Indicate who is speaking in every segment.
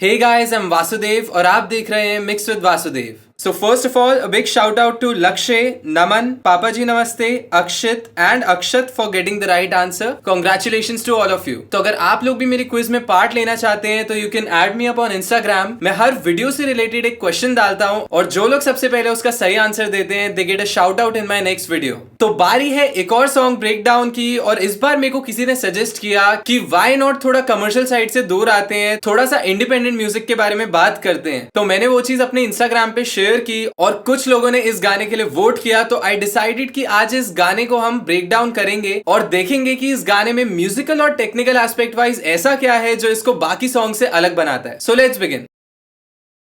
Speaker 1: Hey guys, I'm Vasudev और आप देख रहे हैं mix with Vasudev. So first of all, a big shout out to Lakshay, Naman, Papa ji Namaste, Akshit and Akshat for getting the right answer. Congratulations to all of you. तो अगर आप लोग भी मेरी क्विज में पार्ट लेना चाहते हैं तो you can add me up on Instagram. मैं हर वीडियो से रिलेटेड एक क्वेश्चन डालता हूँ और जो लोग सबसे पहले उसका सही आंसर देते हैं they get a shout out in my next video. तो बारी है एक और सॉन्ग ब्रेक डाउन की और इस बार मेरे को किसी ने सजेस्ट किया कि why not थोड़ा कमर्शियल साइड से दूर आते हैं, थोड़ा सा इंडिपेंडेंट म्यूजिक के बारे में बात करते हैं। तो मैंने वो चीज अपने इंस्टाग्राम पे शेयर की और कुछ लोगों ने इस गाने के लिए वोट किया, तो आई डिसाइडेड कि आज इस गाने को हम ब्रेक डाउन करेंगे और देखेंगे कि इस गाने में म्यूजिकल और टेक्निकल एस्पेक्ट वाइज ऐसा क्या है जो इसको बाकी सॉन्ग से अलग बनाता है। So let's begin.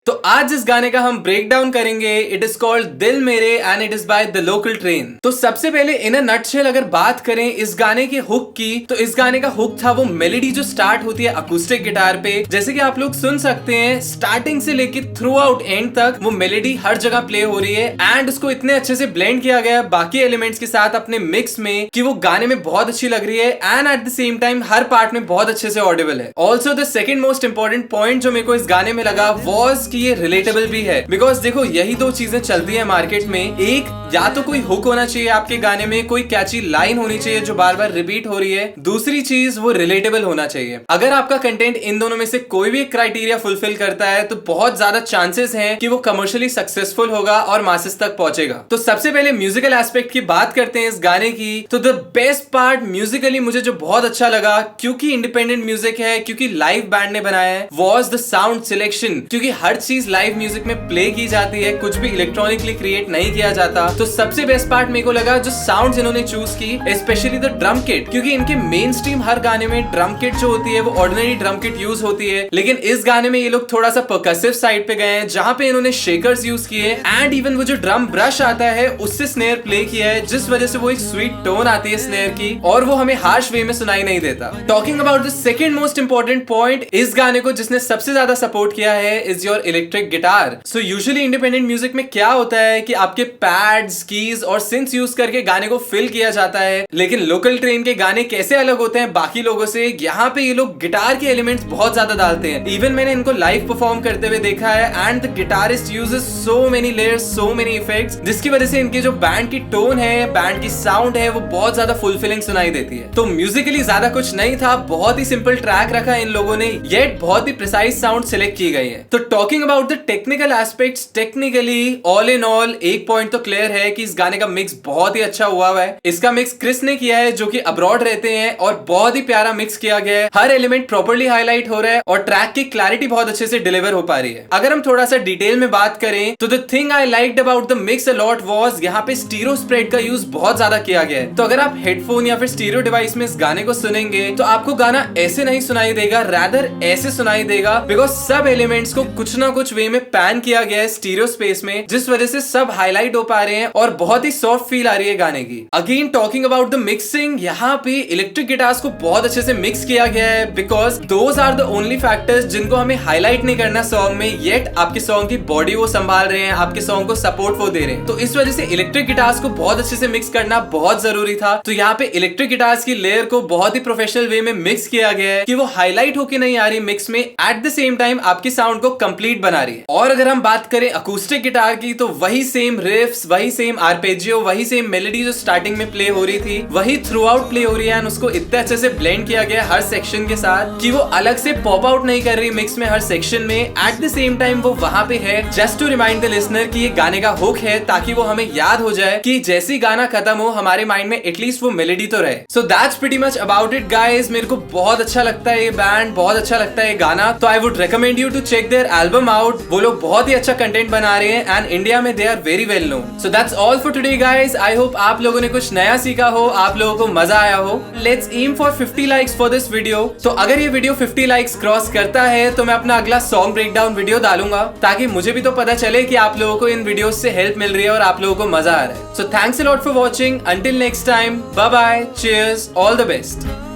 Speaker 1: तो आज इस गाने का हम ब्रेक डाउन करेंगे। इट इज कॉल्ड दिल मेरे and it is by the local train. तो सबसे पहले इन अ नटशेल अगर बात करें इस गाने के हुक की, तो इस गाने का हुक था वो मेलोडी जो स्टार्ट होती है अकूस्टिक गिटार पे। जैसे कि आप लोग सुन सकते हैं स्टार्टिंग से लेके थ्रू आउट एंड तक वो मेलोडी हर जगह प्ले हो रही है एंड उसको इतने अच्छे से ब्लेंड किया गया बाकी एलिमेंट्स के साथ अपने मिक्स में कि वो गाने में बहुत अच्छी लग रही है and eight the same time her part में बहुत अच्छे से ऑडिबल है। Also the second most important point जो मेरे को इस गाने में लगा वॉज कि ये रिलेटेबल भी है। बिकॉज देखो यही दो चीजें चलती है मार्केट में, एक या तो कोई हुक होना चाहिए आपके गाने में, कोई कैची लाइन होनी चाहिए जो बार बार रिपीट हो रही है, दूसरी चीज वो रिलेटेबल होना चाहिए। अगर आपका कंटेंट इन दोनों में से कोई भी क्राइटेरिया फुलफिल करता है तो बहुत ज्यादा चांसेस हैं कि वो कमर्शियली सक्सेसफुल होगा और मासेस तक पहुंचेगा। तो सबसे पहले म्यूजिकल एस्पेक्ट की बात करते हैं इस गाने की। तो द बेस्ट पार्ट म्यूजिकली मुझे जो बहुत अच्छा लगा, क्योंकि इंडिपेंडेंट म्यूजिक है, क्योंकि लाइव बैंड ने बनाया है, वॉज द साउंड सिलेक्शन। क्योंकि हर चीज लाइव म्यूजिक में प्ले की जाती है, कुछ भी इलेक्ट्रॉनिकली क्रिएट नहीं किया जाता। तो सबसे बेस्ट पार्ट मेरे को लगा जो साउंड्स इन्होंने चूज की, स्पेशली द ड्रम किट। क्योंकि इनके मेन स्ट्रीम हर गाने में ड्रम किट जो होती है वो ऑर्डिनरी ड्रम किट यूज होती है, लेकिन इस गाने में ये लोग थोड़ा सा परकसिव साइड पे गए हैं जहां पे इन्होंने शेकर्स यूज किए एंड इवन वो जो ड्रम ब्रश आता है उससे स्नेयर प्ले किया है, जिस वजह से वो एक स्वीट टोन आती है स्नेयर की और वो हमें हार्श वे में सुनाई नहीं देता। Talking about the second most important point, इस गाने को जिसने सबसे ज्यादा सपोर्ट किया है is your electric guitar. So usually independent music में क्या होता है कि आपके पैड्स, कीज और सिंथ्स यूज करके गाने को फिल किया जाता है, लेकिन लोकल ट्रेन के गाने कैसे अलग होते हैं बाकी लोगों से, यहाँ पे ये लोग गिटार के एलिमेंट्स बहुत ज्यादा डालते हैं। इवन मैंने इनको लाइव परफॉर्म करते हुए देखा है and the guitarist uses so many layers, so many effects, जिसकी वजह से इनके जो बैंड की टोन है, बैंड की साउंड है, वो बहुत ज्यादा फुलफिलिंग सुनाई देती है। तो म्यूजिकली ज्यादा कुछ नहीं था, बहुत ही सिंपल ट्रैक रखा इन लोगों ने, येट बहुत ही प्रिसाइज साउंड सिलेक्ट की गई है। तो talking about the technical aspects, technically all in all एक पॉइंट तो क्लियर है कि इस गाने का मिक्स बहुत ही अच्छा हुआ है। इसका मिक्स क्रिस ने किया है जो कि अब्रॉड रहते हैं और बहुत ही प्यारा मिक्स किया गया है। हर एलिमेंट प्रॉपर्ली हाईलाइट हो रहा है और ट्रैक की क्लैरिटी बहुत अच्छे से डिलीवर हो पा रही है। अगर हम थोड़ा सा डिटेल में बात करें तो the thing I liked about the mix a lot was यहाँ पे स्टीरियो स्प्रेड का यूज बहुत ज्यादा किया गया है। तो अगर आप हेडफोन या फिर स्टीरियो डिवाइस में इस गाने को सुनेंगे तो आपको गाना ऐसे नहीं सुनाई देगा, रादर ऐसे सुनाई देगा, बिकॉज सब एलिमेंट्स को कुछ ना कुछ वे में पैन किया गया है स्टीरियो स्पेस में, जिस वजह से सब हाईलाइट हो पा रहे हैं और बहुत ही सॉफ्ट फील आ रही है गाने की। Again talking about the mixing, यहाँ पे इलेक्ट्रिक गिटार्स को बहुत अच्छे से मिक्स किया गया है, because those are the only factors जिनको हमें हाईलाइट नहीं करना सॉन्ग में, येट आपके सॉन्ग की बॉडी वो संभाल रहे हैं, आपके सॉन्ग को सपोर्ट वो दे रहे हैं। तो इस वजह से इलेक्ट्रिक गिटार्स को बहुत अच्छे से मिक्स करना बहुत जरूरी था। तो यहाँ पे इलेक्ट्रिक गिटार्स की लेयर को बहुत ही प्रोफेशनल वे में मिक्स किया गया है कि वो हाईलाइट होके नहीं आ रही मिक्स में, एट द सेम टाइम आपकी साउंड को कंप्लीट बना रही है। और अगर हम बात करें अकूस्टिक गिटार की तो वही सेम रिफ्स, वही सेम आर्पेजियो, वही सेम मेलोडी जो स्टार्टिंग में प्ले हो रही थी वही थ्रू आउट प्ले हो रही है एंड उसको इतने अच्छे से ब्लेंड किया गया हर सेक्शन के साथ कि वो अलग से पॉप आउट नहीं कर रही मिक्स में हर सेक्शन में, एट द सेम टाइम वो वहां पे है just to remind the listener कि ये गाने का हुक है, ताकि वो हमें याद हो जाए कि जैसे ही गाना खत्म हो हमारे माइंड में एटलीस्ट वो मेलोडी तो रहे। So that's pretty much about it guys. मेरे को बहुत अच्छा लगता है ये बैंड, बहुत अच्छा लगता है ये गाना, तो I would recommend you to check their album out. वो लोग बहुत ही अच्छा कंटेंट बना रहे हैं एंड इंडिया में they are very well known. So that's all for today guys. I hope आप लोगों ने कुछ नया सीखा हो, आप लोगों को मजा आया हो। Let's aim for 50 likes for this video. तो अगर ये वीडियो 50 लाइक्स क्रॉस करता है तो मैं अपना अगला सॉन्ग ब्रेकडाउन वीडियो डालूंगा, ताकि मुझे भी तो पता चले कि आप लोगों को इन वीडियोस से हेल्प मिल रही है और आप लोगों को मजा आ रहा है। So thanks a lot for watching. Until next time, bye bye, cheers, all the best.